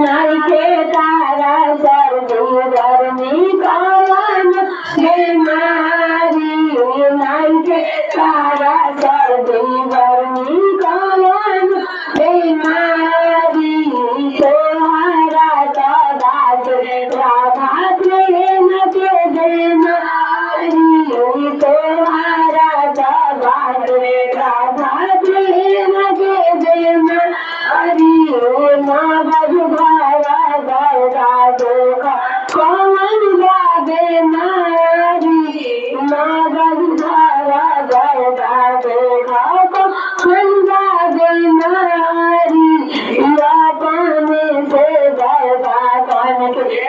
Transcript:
Nike तारा सर्दी गर्मी कौन बीमारी नाइके तारा सर्दी गर्मी कौन बीमारी तोहरा दास राधा प्रेम के बीमारी तोहरा दास राधा प्रेम के बीमारी माँ बजुभारा गरदा देखा कौन लागे नारी माँ बजुभारा गरदा देखा कौन लागे नारी या पानी से गरदा कौन के